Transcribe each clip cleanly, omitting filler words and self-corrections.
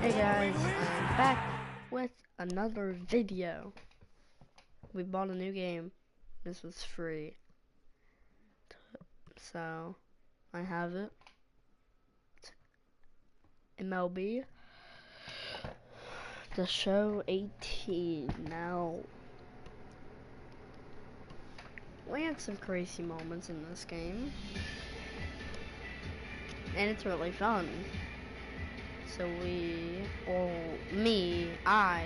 Hey guys, I'm back with another video. We bought a new game. This was free. So, I have it. MLB. The show 18. Now, we had some crazy moments in this game. And it's really fun. So I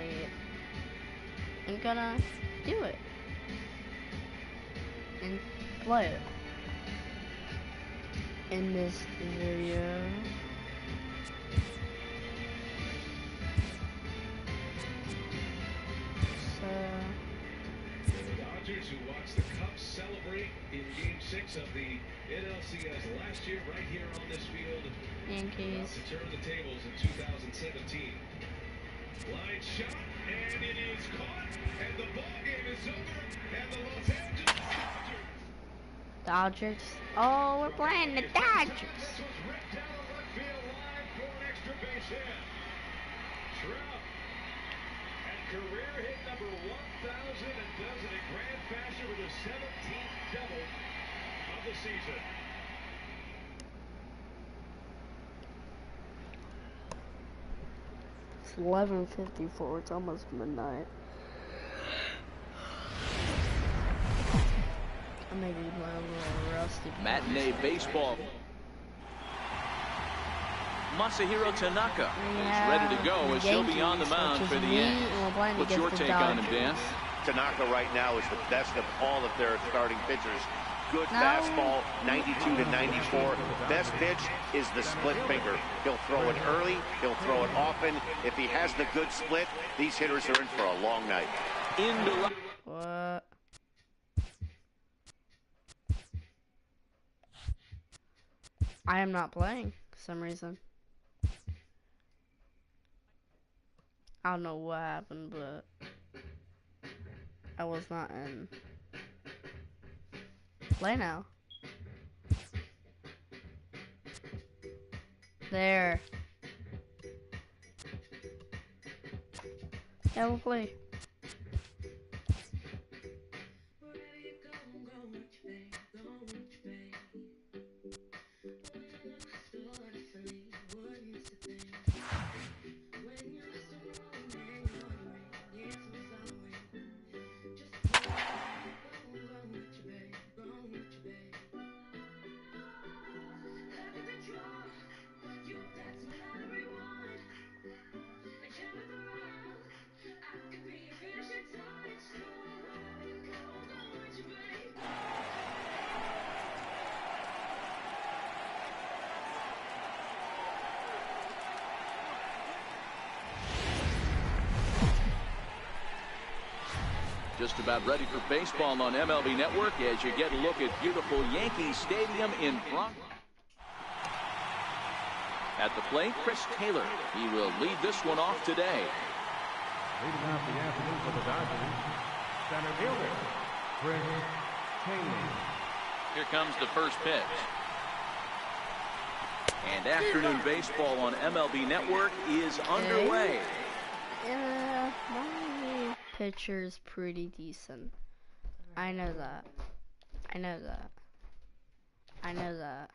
am gonna do it and play it in this video. So, the Dodgers, who watched the Cubs celebrate in Game 6 of the NLCS last year, right here on this field. Yankees. To turn the tables in 2017. Line shot, and it is caught, and the ball game is over, and the Los Angeles Dodgers. Oh, we're playing the Dodgers. This was ripped down the left field line for an extra base hit. Trout, at career hit number 1,000, and does it in grand fashion with a 17th double of the season. It's 11:54. It's almost midnight. I may be a little rusty. Matinee baseball. Masahiro Tanaka is ready to go as he'll be on the mound for the Yankees. What's your take on him, Dan? Tanaka right now is the best of all of their starting pitchers. Good fastball, 92 to 94. Best pitch is the split finger. He'll throw it early, he'll throw it often. If he has the good split, these hitters are in for a long night. What? I am not playing for some reason. I don't know what happened, but I was not in play now. There. Yeah, we'll play. Just about ready for baseball on MLB Network as you get a look at beautiful Yankee Stadium in Bronx. At the plate, Chris Taylor. He will lead this one off today. Leading off the afternoon for the Dodgers, center fielder, Chris Taylor. Here comes the first pitch. And afternoon baseball on MLB Network is underway. My pitcher's pretty decent. I know that. I know that. I know that.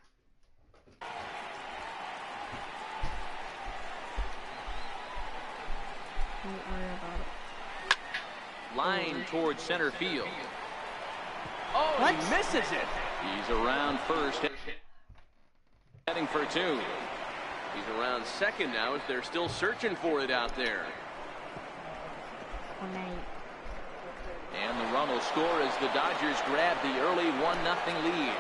Don't worry about it. Line towards center field. Oh, what? He misses it. He's around first. Heading for two. He's around second now as they're still searching for it out there. And the run will score as the Dodgers grab the early 1-0 lead.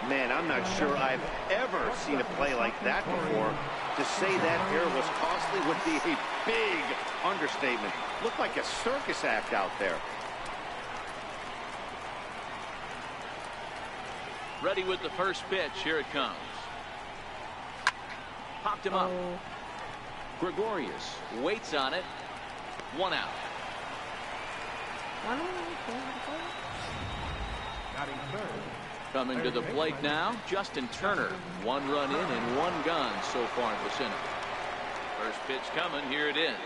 Man, I'm not sure I've ever seen a play like that before. To say that error was costly would be a big understatement. Looked like a circus act out there. Ready with the first pitch. Here it comes. Popped him up. Gregorius waits on it. 1 out. Batting third. Coming to the plate now, Justin Turner. 1 run in and 1 gone so far in the inning. First pitch coming. Here it is.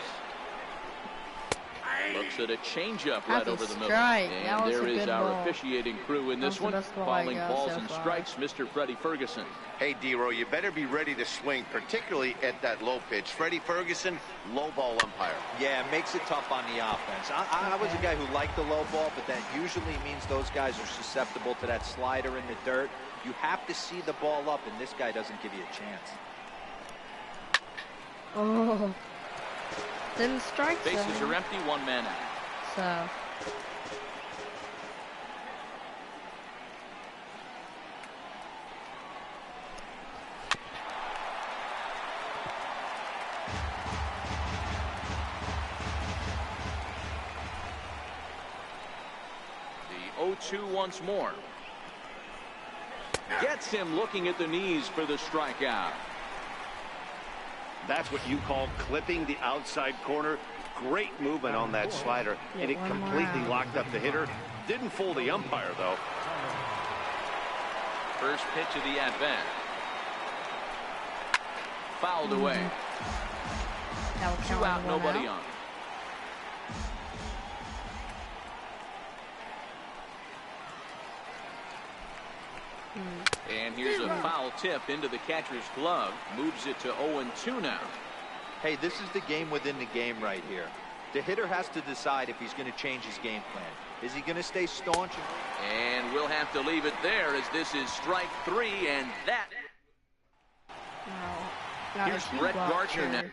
Looks at a changeup right That's a over the middle. strike. That And was a there is good our ball. officiating crew in this That's the one, best ball I calling got balls so and far. strikes, Mr. Freddie Ferguson. Hey, D-Row, you better be ready to swing, particularly at that low pitch. Freddie Ferguson, low ball umpire. Yeah, it makes it tough on the offense. I was a guy who liked the low ball, but that usually means those guys are susceptible to that slider in the dirt. You have to see the ball up, and this guy doesn't give you a chance. Oh. Didn't strike Bases zone. are empty, one man out. So. The 0-2 once more. Gets him looking at the knees for the strikeout. That's what you call clipping the outside corner. Great movement on that slider, and it one more completely out. locked up the hitter. Didn't fool the umpire, though. First pitch of the at-bat. Fouled away. That'll count 2 out, as one nobody out. on. And here's a foul tip into the catcher's glove. Moves it to 0-2 now. Hey, this is the game within the game right here. The hitter has to decide if he's going to change his game plan. Is he going to stay staunch? And we'll have to leave it there as this is strike 3, and that. No. Not Here's a Brett block Gardner here,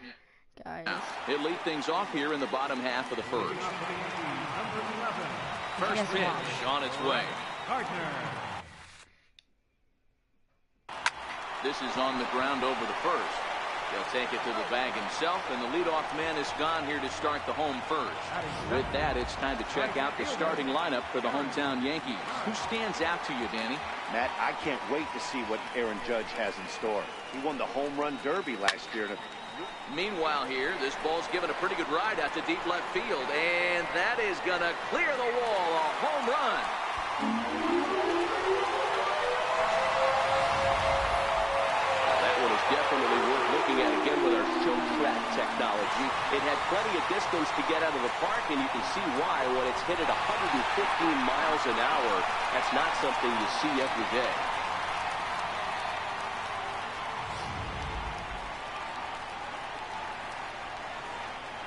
now. guys. He'll lead things off here in the bottom half of the first. First Yes, pitch watch. on its way. Gardner. This is on the ground over the first. He'll take it to the bag himself, and the leadoff man is gone here to start the home first. With that, it's time to check out the starting lineup for the hometown Yankees. Who stands out to you, Danny? Matt, I can't wait to see what Aaron Judge has in store. He won the home run derby last year. Meanwhile here, this ball's given a pretty good ride out to deep left field, and that is going to clear the wall. A home run. That one is definitely worth looking at again with our show track technology. It had plenty of distance to get out of the park, and you can see why when it's hit at 115 miles an hour. That's not something you see every day.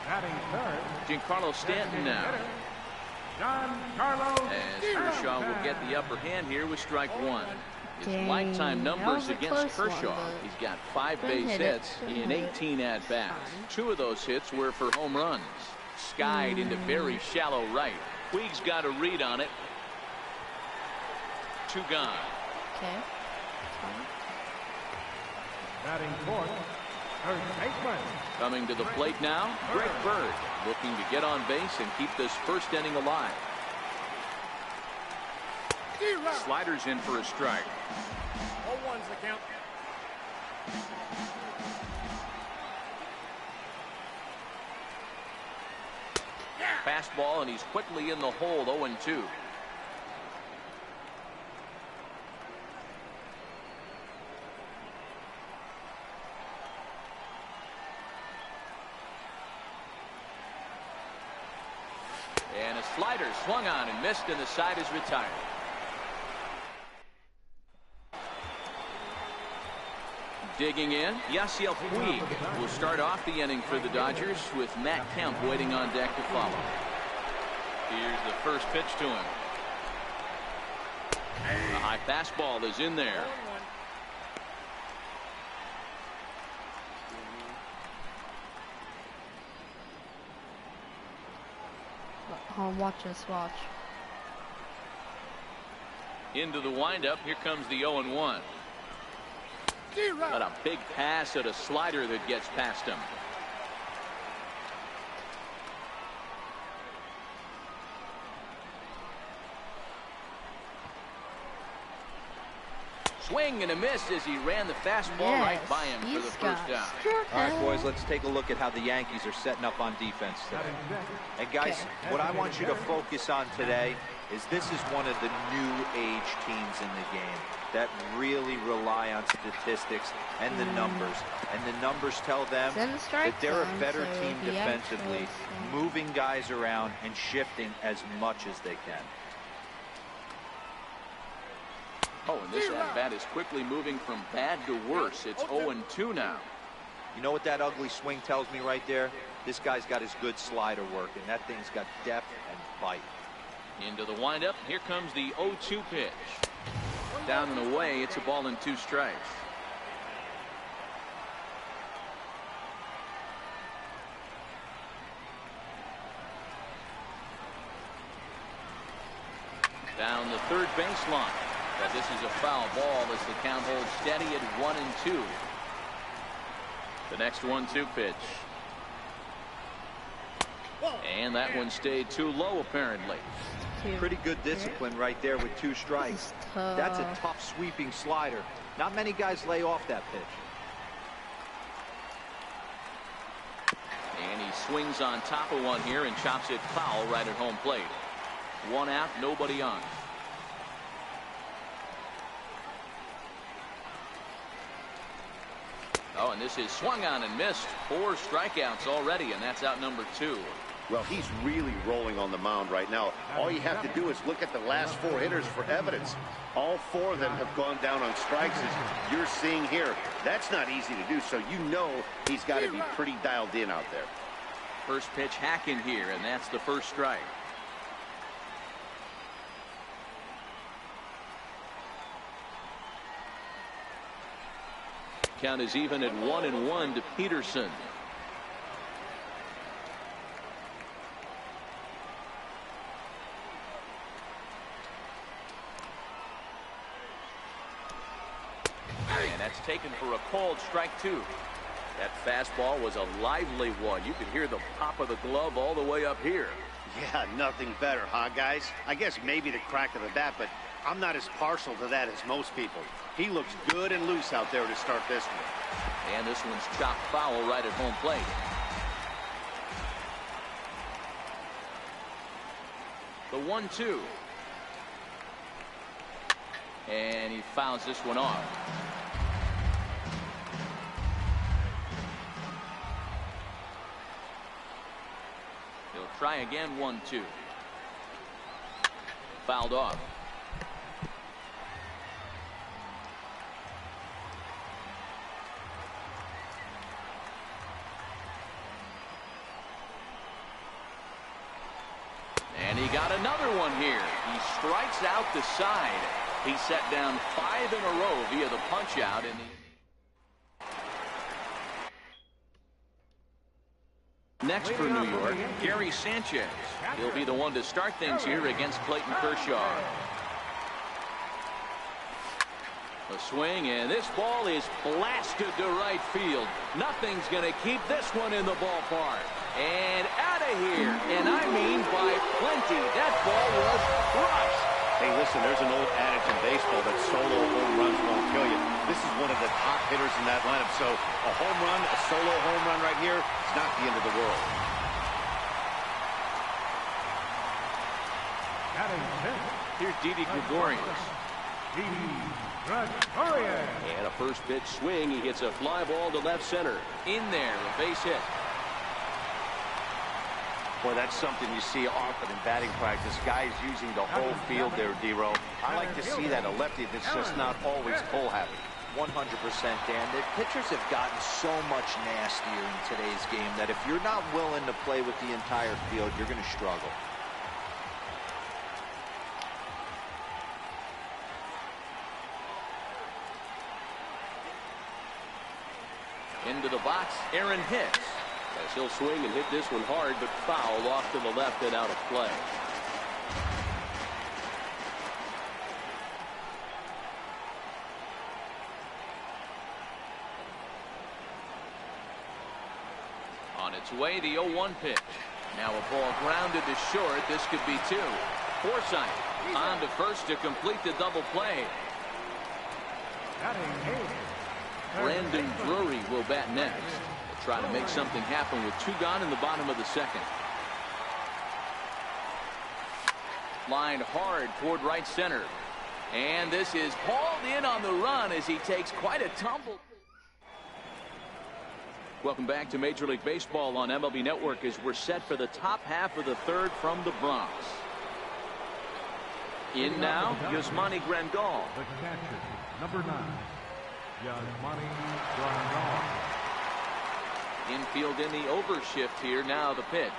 Batting third. Giancarlo Stanton now. Giancarlo As Kershaw will get the upper hand here with strike 1. His Dang, lifetime that numbers was a against close one, Kershaw. but He's got 5 couldn't base hit it. hits Couldn't in hit it. 18 at-bats. 2 of those hits were for home runs. Skied into very shallow right. Puig's got a read on it. 2 gone. Okay. batting fourth. Third baseman. Coming to the plate now, Greg Bird, looking to get on base and keep this first inning alive. Sliders in for a strike. 0-1's the count. Fastball, and he's quickly in the hole, 0-2. And a slider swung on and missed, and the side is retired. Digging in, Yasiel Puig will start off the inning for the Dodgers with Matt Kemp waiting on deck to follow. Here's the first pitch to him. A high fastball is in there. Watch this, watch. Into the windup, here comes the 0-1. But a big pass at a slider that gets past him. Swing and a miss as he ran the fastball right by him for the first down. All right, boys, let's take a look at how the Yankees are setting up on defense today. And guys, what I want you to focus on today is this is one of the new age teams in the game that really rely on statistics and the numbers. And the numbers tell them that they're a better team defensively, moving guys around and shifting as much as they can. Oh, and this at-bat is quickly moving from bad to worse. It's 0-2 now. You know what that ugly swing tells me right there? This guy's got his good slider working. That thing's got depth and bite. Into the windup. Here comes the 0-2 pitch. Down and away. It's a ball and 2 strikes. Down the third baseline. But this is a foul ball as the count holds steady at 1-2. The next 1-2 pitch. And that one stayed too low, apparently. Pretty good discipline right there with 2 strikes. That's a tough sweeping slider. Not many guys lay off that pitch. And he swings on top of one here and chops it foul right at home plate. 1 out, nobody on. Oh, and this is swung on and missed. 4 strikeouts already, and that's out number 2. Well, he's really rolling on the mound right now. All you have to do is look at the last 4 hitters for evidence. All 4 of them have gone down on strikes, as you're seeing here. That's not easy to do, so you know he's got to be pretty dialed in out there. First pitch hacking here, and that's the first strike. Count is even at 1-1 to Peterson. And that's taken for a called strike 2. That fastball was a lively one. You could hear the pop of the glove all the way up here. Yeah, nothing better, huh, guys? I guess maybe the crack of the bat, but I'm not as partial to that as most people. He looks good and loose out there to start this one. And this one's chopped foul right at home plate. The 1-2. And he fouls this one off. He'll try again. 1-2. Fouled off. And he got another one here. He strikes out the side. He set down 5 in a row via the punch out in the next for New York, Gary Sanchez. He'll be the one to start things here against Clayton Kershaw. A swing, and this ball is blasted to right field. Nothing's going to keep this one in the ballpark. And out of here, and I mean by plenty. That ball was crushed. Hey, listen, there's an old adage in baseball that solo home runs won't kill you. This is one of the top hitters in that lineup, so a home run, a solo home run right here, is not the end of the world. Here's Didi Gregorius. And a first pitch swing. He hits a fly ball to left center. In there, a base hit. Boy, that's something you see often in batting practice. Guys using the whole field there, D-Row. I like to see that. A lefty that's just not always pull happy. 100%, Dan. The pitchers have gotten so much nastier in today's game that if you're not willing to play with the entire field, you're going to struggle. Into the box, Aaron Hicks. As he'll swing and hit this one hard, but foul off to the left and out of play. On its way, the 0-1 pitch. Now a ball grounded to short. This could be 2. Forsythe on to first to complete the double play. Batting eighth. Brandon Drury will bat next. They'll try to make something happen with 2 gone in the bottom of the second. Lined hard toward right center. And this is hauled in on the run as he takes quite a tumble. Welcome back to Major League Baseball on MLB Network as we're set for the top half of the third from the Bronx. In now, Yasmani Grandal. The catcher, number 9, Yasmani Grandal. Infield in the overshift here. Now the pitch.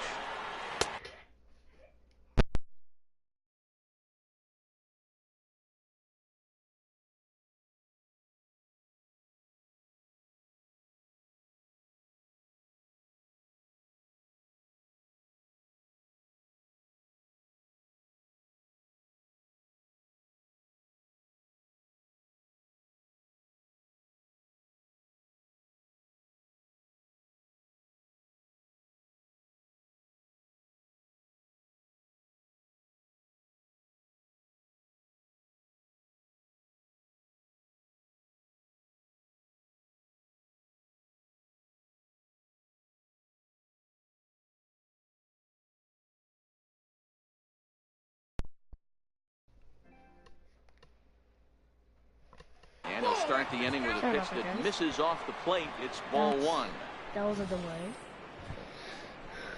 And he'll start the inning with a pitch that misses off the plate. It's ball 1. That was a delay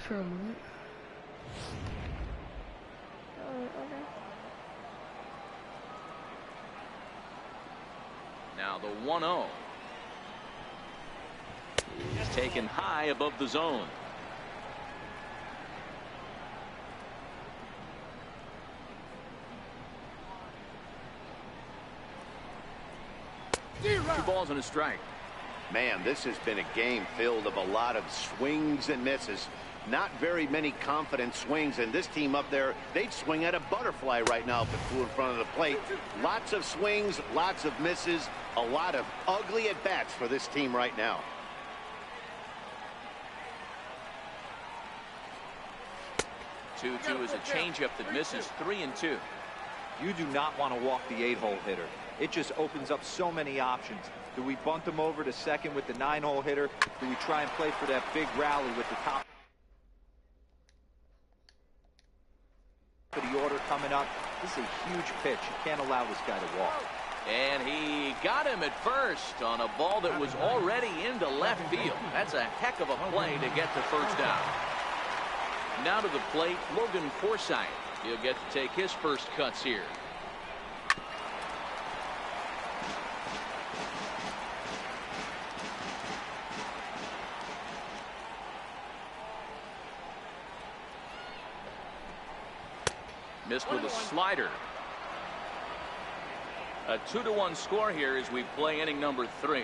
for a moment. Okay. Now the 1-0. He's taken high above the zone. Two balls and a strike. Man, this has been a game filled of a lot of swings and misses. Not very many confident swings, and this team up there, they'd swing at a butterfly right now if it flew in front of the plate. Lots of swings, lots of misses, a lot of ugly at-bats for this team right now. Two is a changeup that misses. 3-2. You do not want to walk the 8-hole hitter. It just opens up so many options. Do we bunt him over to second with the 9-hole hitter? Do we try and play for that big rally with the top of the order coming up? This is a huge pitch. You can't allow this guy to walk. And he got him at first on a ball that was already into left field. That's a heck of a play to get to first down. Now to the plate, Logan Forsythe. He'll get to take his first cuts here. Missed with a slider. A 2-1 score here as we play inning number 3.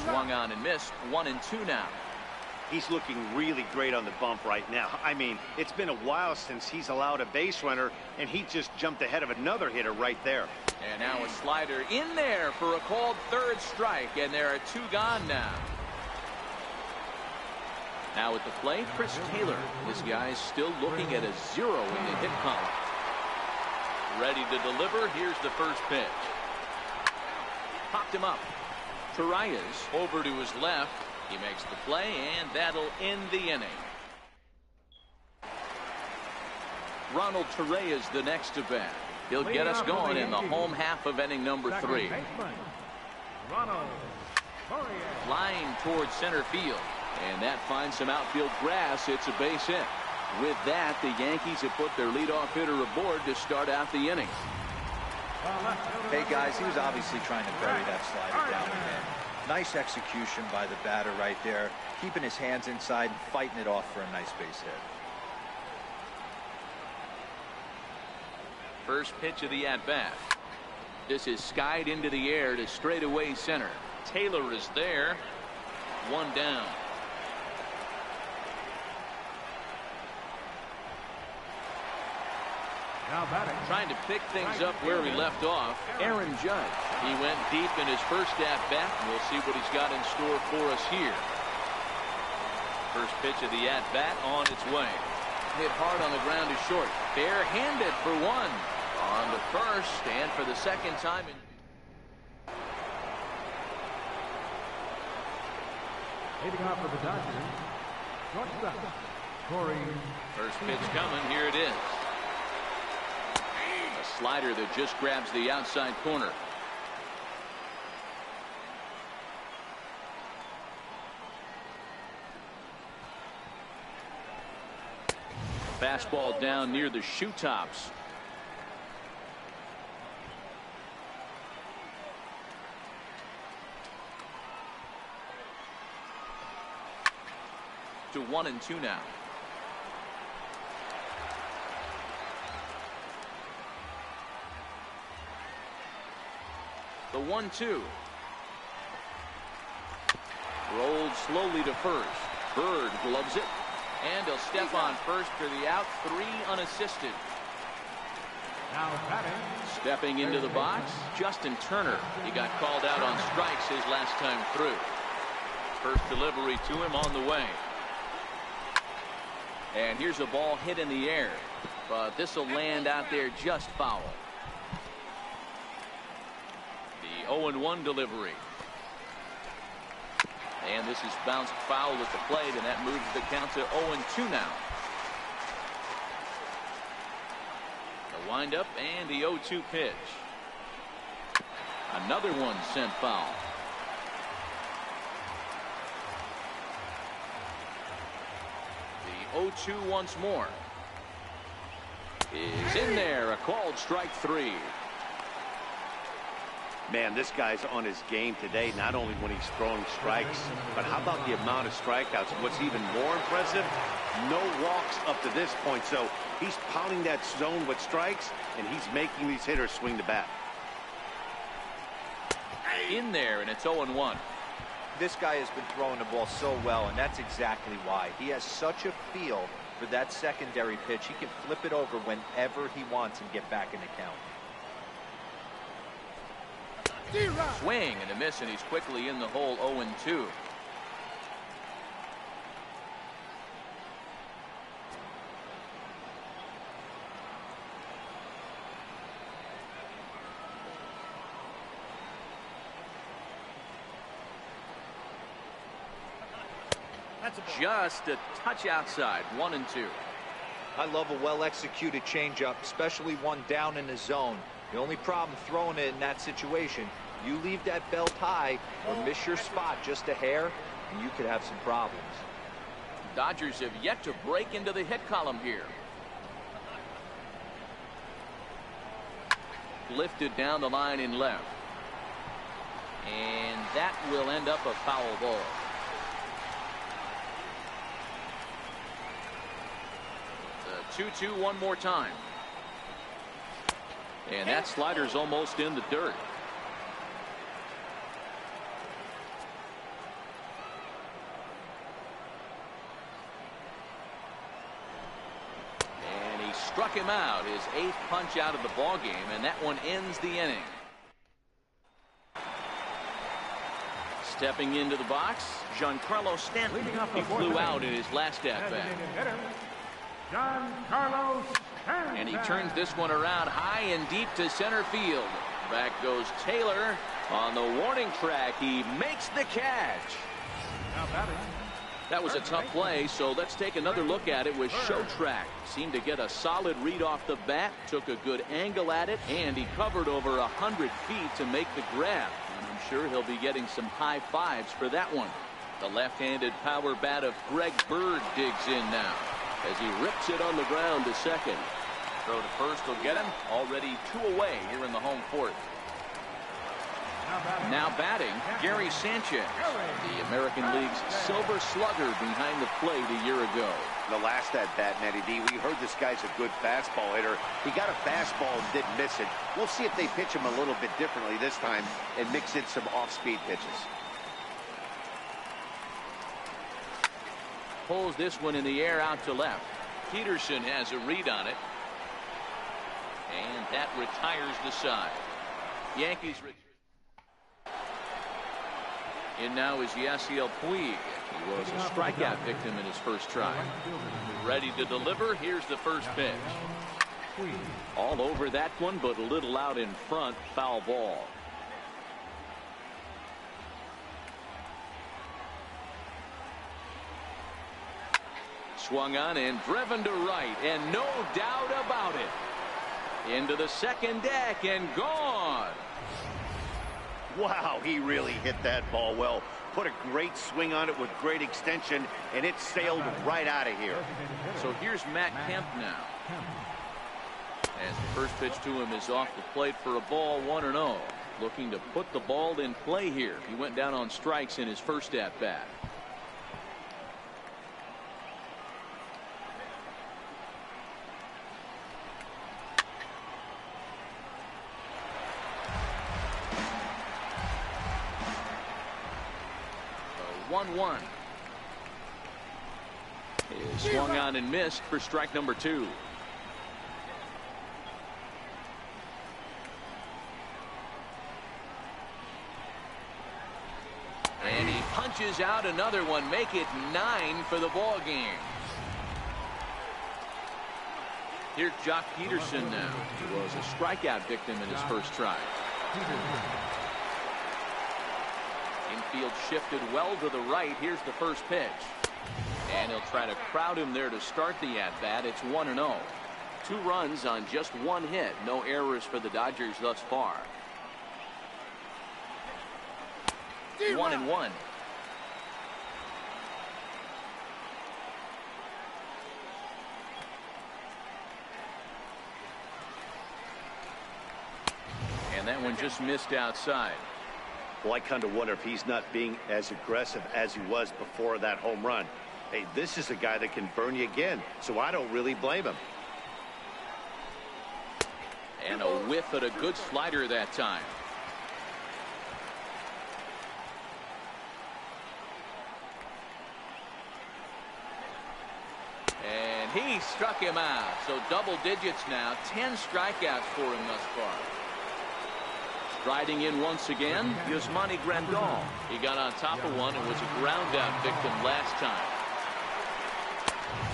Swung on and missed. 1-2 now. He's looking really great on the bump right now. I mean, it's been a while since he's allowed a base runner, and he just jumped ahead of another hitter right there. And now a slider in there for a called third strike, and there are 2 gone now. Now at the plate, Chris Taylor. This guy's still looking at a 0 in the hit column. Ready to deliver. Here's the first pitch. Popped him up. Torreyes over to his left. He makes the play, and that'll end the inning. Ronald Torreyes the next to bat. He'll get us going in the home half of inning number 3. Flying towards center field. And that finds some outfield grass. It's a base hit. With that, the Yankees have put their leadoff hitter aboard to start out the inning. Hey, guys, he was obviously trying to bury that slider down the end. Nice execution by the batter right there, keeping his hands inside and fighting it off for a nice base hit. First pitch of the at-bat. This is skied into the air to straightaway center. Taylor is there. 1 down. Trying to pick things up where he left off, Aaron Judge. He went deep in his first at-bat, and we'll see what he's got in store for us here. First pitch of the at-bat on its way. hit hard on the ground is short. Bare-handed for one on the first and for the second time. Leading off for the Dodgers, shortstop, Corey. First pitch coming. Here it is. A slider that just grabs the outside corner. Fastball down near the shoe tops. To 1-2 now. The 1-2. Rolled slowly to first. Bird gloves it. And he'll step on first for the out. 3 unassisted. Now batting. Stepping into the box, Justin Turner. He got called out on strikes his last time through. First delivery to him on the way. And here's a ball hit in the air. But this will land out there just foul. The 0-1 delivery. And this is bounced foul at the plate, and that moves the count to 0-2 now. The windup and the 0-2 pitch. Another one sent foul. The 0-2 once more. Is in there. A called strike 3. Man, this guy's on his game today, not only when he's throwing strikes, but how about the amount of strikeouts? What's even more impressive, no walks up to this point. So he's pounding that zone with strikes, and he's making these hitters swing the bat. In there, and it's 0-1. This guy has been throwing the ball so well, and that's exactly why. He has such a feel for that secondary pitch. He can flip it over whenever he wants and get back in the count. Swing and a miss, and he's quickly in the hole. 0-2. Just a touch outside. 1-2. I love a well-executed changeup, especially one down in the zone. The only problem throwing it in that situation, you leave that belt high or miss your spot just a hair, and you could have some problems. Dodgers have yet to break into the hit column here. Lifted down the line in left. And that will end up a foul ball. The 2-2 one more time. And that slider's almost in the dirt. And he struck him out, his 8th punch out of the ball game, and that one ends the inning. Stepping into the box, Giancarlo Stanton. He flew out in his last at-bat. Giancarlo Stanton. And he turns this one around high and deep to center field. Back goes Taylor on the warning track. He makes the catch. Now batting. That was a tough play, so let's take another look at it with Showtrack. Seemed to get a solid read off the bat, took a good angle at it, and he covered over 100 feet to make the grab. And I'm sure he'll be getting some high fives for that one. The left-handed power bat of Greg Bird digs in now as he rips it on the ground to second. Throw to first will get him. Already 2 away here in the home 4th. Now batting, Gary Sanchez, the American League's Silver Slugger behind the plate a year ago. The last at-bat, Matty D, we heard this guy's a good fastball hitter. He got a fastball and didn't miss it. We'll see if they pitch him a little bit differently this time and mix in some off-speed pitches. Pulls this one in the air out to left. Peterson has a read on it. And that retires the side. Yankees. In now is Yasiel Puig. He was a strikeout victim in his first try. Ready to deliver. Here's the first pitch. All over that one, but a little out in front. Foul ball. Swung on and driven to right, and no doubt about it. Into the second deck and gone. Wow, he really hit that ball well. Put a great swing on it with great extension, and it sailed right out of here. So here's Matt Kemp now. As the first pitch to him is off the plate for a ball, 1-0. Looking to put the ball in play here. He went down on strikes in his first at bat. So 1-1. Is swung on and missed for strike number 2. And he punches out another one, make it 9 for the ball game. Here's Jock Peterson now, who was a strikeout victim in his first try. Infield shifted well to the right. Here's the first pitch. And he'll try to crowd him there to start the at-bat. It's 1-0. 2 runs on just 1 hit. No errors for the Dodgers thus far. 1-1. And that one just missed outside. Well, I kind of wonder if he's not being as aggressive as he was before that home run. Hey, this is a guy that can burn you again, so I don't really blame him. And a whiff at a good slider that time. And he struck him out. So double digits now. 10 strikeouts for him thus far. Striding in once again, Yasmani Grandal. He got on top of one and was a ground out victim last time.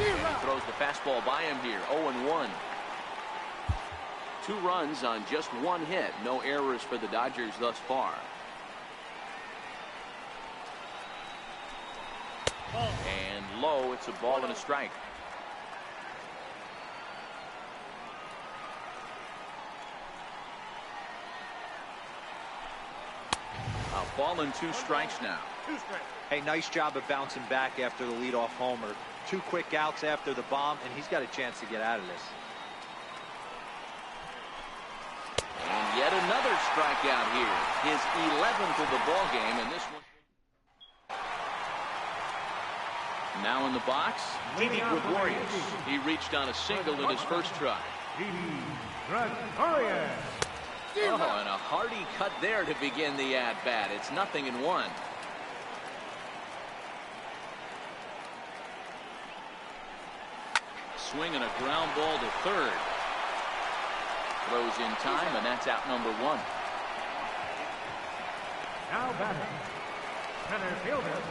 And he throws the fastball by him here. 0-1. 2 runs on just 1 hit. No errors for the Dodgers thus far. And low, it's a ball and a strike. A ball and 2 strikes now. Hey, nice job of bouncing back after the leadoff homer. 2 quick outs after the bomb, and he's got a chance to get out of this. And yet another strikeout here. His 11th of the ball game, and this one. Now in the box, Didi Gregorius. He reached on a single in his first try. Oh, and a hearty cut there to begin the at-bat. It's 0-1. Swing and a ground ball to third. Throws in time, and that's out number 1. Now batting, center fielder.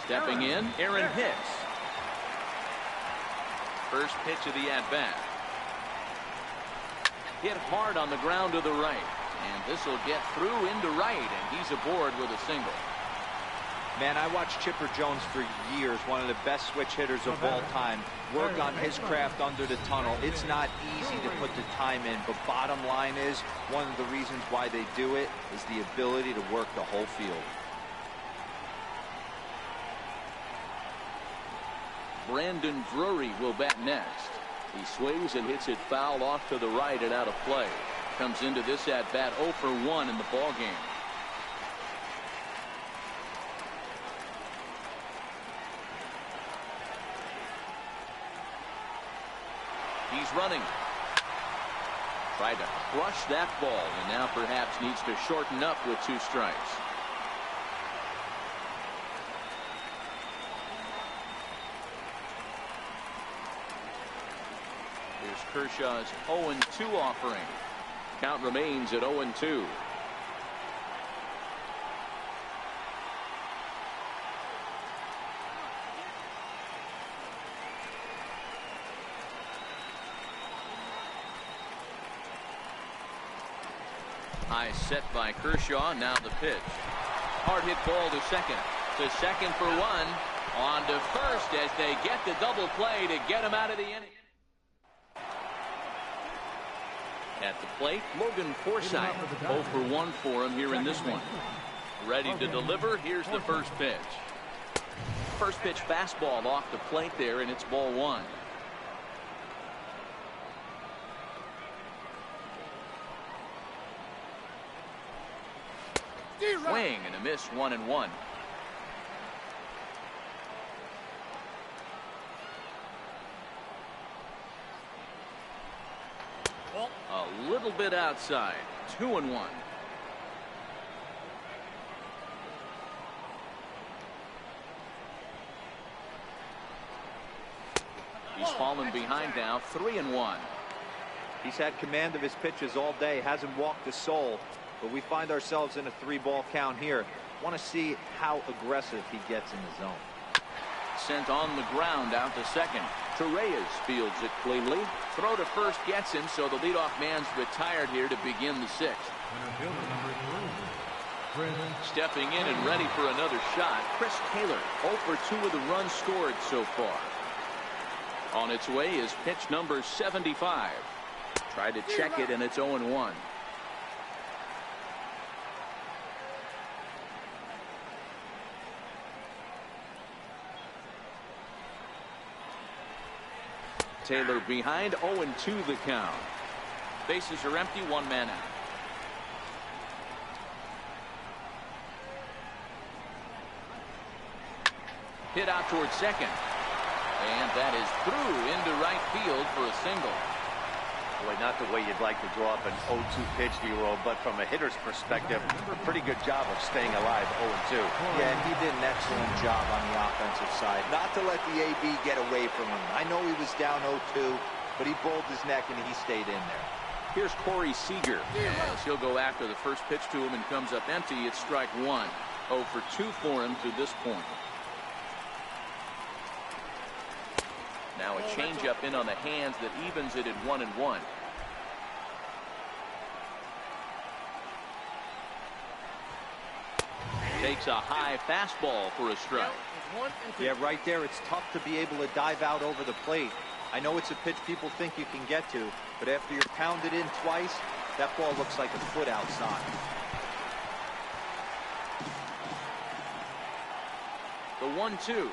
Stepping in, Aaron Hicks. First pitch of the at-bat. Hit hard on the ground to the right. And this will get through into right, and he's aboard with a single. Man, I watched Chipper Jones for years, one of the best switch hitters of all time. Work on his craft under the tunnel. It's not easy to put the time in, but bottom line is, one of the reasons why they do it is the ability to work the whole field. Brandon Drury will bat next. He swings and hits it foul off to the right and out of play. Comes into this at-bat 0 for 1 in the ball game. He's running. Tried to crush that ball, and now perhaps needs to shorten up with 2 strikes. Here's Kershaw's 0-2 offering. Count remains at 0-2. High set by Kershaw. Now the pitch. Hard hit ball to second. To second for one. On to first as they get the double play to get him out of the inning. At the plate, Logan Forsythe. 0 for 1 for him here in this one. Ready to deliver. Here's the first pitch. First pitch fastball off the plate there, and it's ball 1. Swing and a miss, 1-1. A little bit outside. 2-1. He's fallen behind now. 3-1. He's had command of his pitches all day. Hasn't walked a soul. But we find ourselves in a 3-ball count here. Want to see how aggressive he gets in the zone. Sent on the ground out to second. Torreyes fields it cleanly. Throw to first gets him, so the leadoff man's retired here to begin the 6th. Stepping in and ready for another shot, Chris Taylor. 0 for 2 with the runs scored so far. On its way is pitch number 75. Tried to check it, and it's 0-1. Taylor behind, 0-2 the count. Bases are empty, 1 man out. Hit out towards second. And that is through into right field for a single. Boy, not the way you'd like to draw up an 0-2 pitch to your own, but from a hitter's perspective, a pretty good job of staying alive 0-2. Yeah, and he did an excellent job on the offensive side. Not to let the AB get away from him. I know he was down 0-2, but he bowled his neck and he stayed in there. Here's Corey Seager as he'll go after the first pitch to him and comes up empty. It's strike 1. 0 for 2 for him to this point. Now a changeup in on the hands that evens it at 1-1. Takes a high fastball for a strike. Yeah, right there, it's tough to be able to dive out over the plate. I know it's a pitch people think you can get to, but after you're pounded in twice, that ball looks like a foot outside. The 1-2.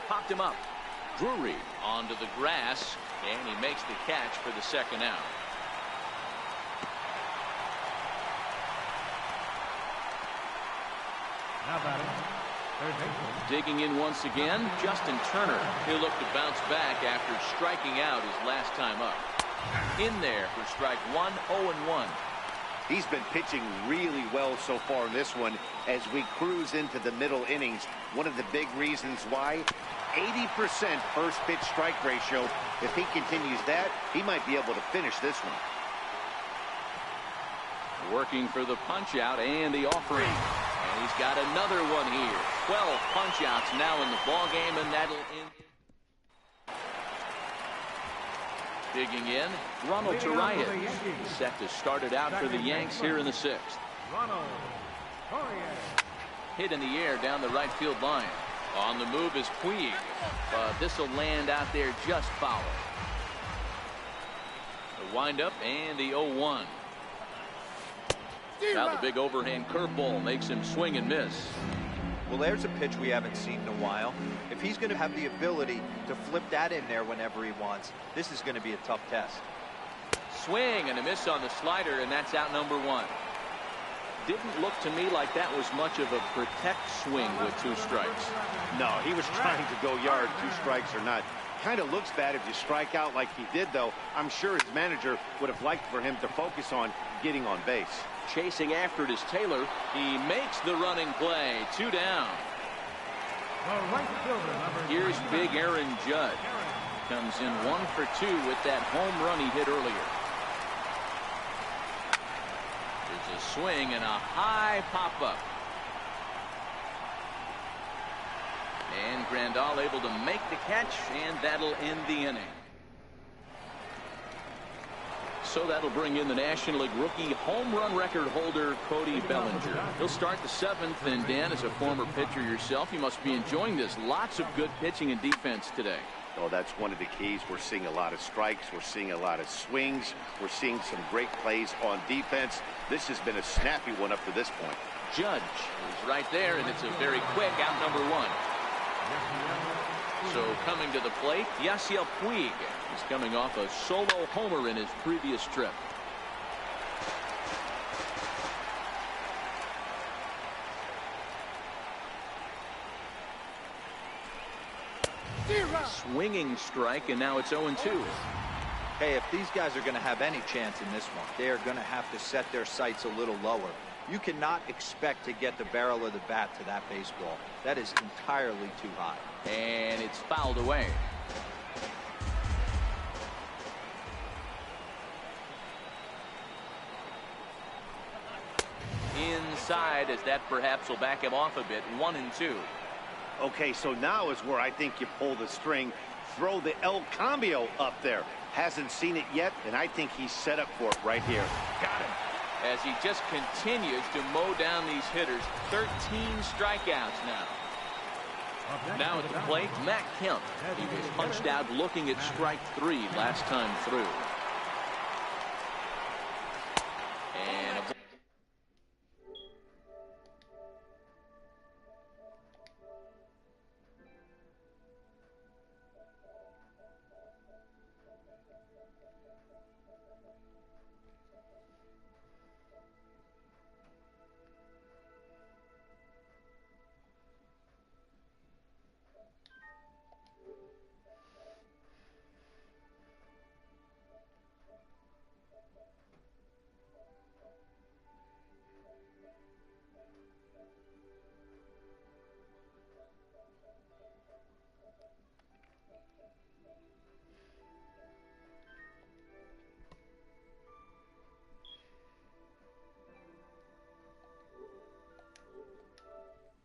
Popped him up. Drury onto the grass, and he makes the catch for the second out. Now batting, third baseman. Digging in once again, Justin Turner. He'll look to bounce back after striking out his last time up. In there for strike 1, 0-1. He's been pitching really well so far in this one as we cruise into the middle innings. One of the big reasons why, 80% first pitch strike ratio. If he continues that, he might be able to finish this one. Working for the punch out and the offering. And he's got another one here. 12 punch outs now in the ball game, and that'll end. Digging in, Ronald Torreyes set to start it out for the Yanks here in the 6th. Ronald Torreyes. Hit in the air down the right field line. On the move is Puig, but this will land out there just foul. The windup and the 0-1. Now the big overhand curveball makes him swing and miss. Well, there's a pitch we haven't seen in a while. If he's going to have the ability to flip that in there whenever he wants, this is going to be a tough test. Swing and a miss on the slider, and that's out number 1. Didn't look to me like that was much of a protect swing with 2 strikes. No, he was trying to go yard, 2 strikes or not. Kind of looks bad if you strike out like he did, though. I'm sure his manager would have liked for him to focus on getting on base. Chasing after it is Taylor. He makes the running play. 2 down. The right fielder, number Here's big Aaron Judd. Comes in 1 for 2 with that home run he hit earlier. There's a swing and a high pop-up. And Grandal able to make the catch, and that'll end the inning. So that'll bring in the National League rookie home run record holder Cody Bellinger. He'll start the 7th, and Dan, as a former pitcher yourself, you must be enjoying this. Lots of good pitching and defense today. Oh, that's one of the keys. We're seeing a lot of strikes. We're seeing a lot of swings. We're seeing some great plays on defense. This has been a snappy one up to this point. Judge is right there, and it's a very quick out number 1. So coming to the plate, Yasiel Puig. He's coming off a solo homer in his previous trip. Swinging strike, and now it's 0-2. Hey, if these guys are going to have any chance in this one, they are going to have to set their sights a little lower. You cannot expect to get the barrel of the bat to that baseball. That is entirely too high. And it's fouled away. Inside, as that perhaps will back him off a bit. 1-2. Okay, so now is where I think you pull the string. Throw the El Cambio up there. Hasn't seen it yet, and I think he's set up for it right here. Got him. As he just continues to mow down these hitters. 13 strikeouts now. Now at the plate, Matt Kemp. He was punched out looking at strike 3 last time through. And a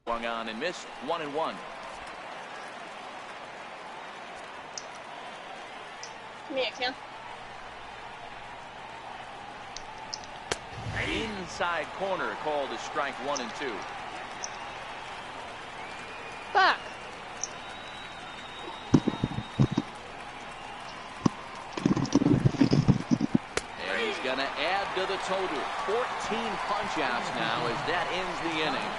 swung on and missed. 1-1. Me, I can. Inside corner called a strike. 1-2. Fuck. And he's going to add to the total. 14 punch-outs now as that ends the inning.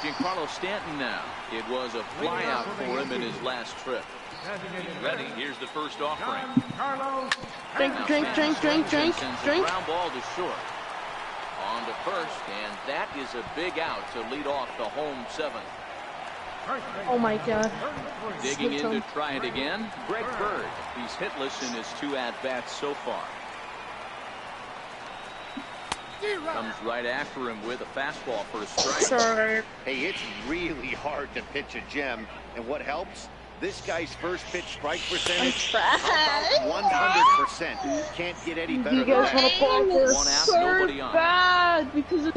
Giancarlo Stanton now. It was a flyout for him in his last trip. He's ready. Here's the first offering. Drink. Ground ball to short. On to first, and that is a big out to lead off the home 7th. Oh my God. Digging in to try it again, Greg Bird. He's hitless in his 2 at-bats so far. Comes right after him with a fastball for a strike. Sorry. Hey, it's really hard to pitch a gem, and what helps? This guy's first pitch strike percentage, about 100%. Can't get any better You than guys that. want to One out, so nobody on. bad because of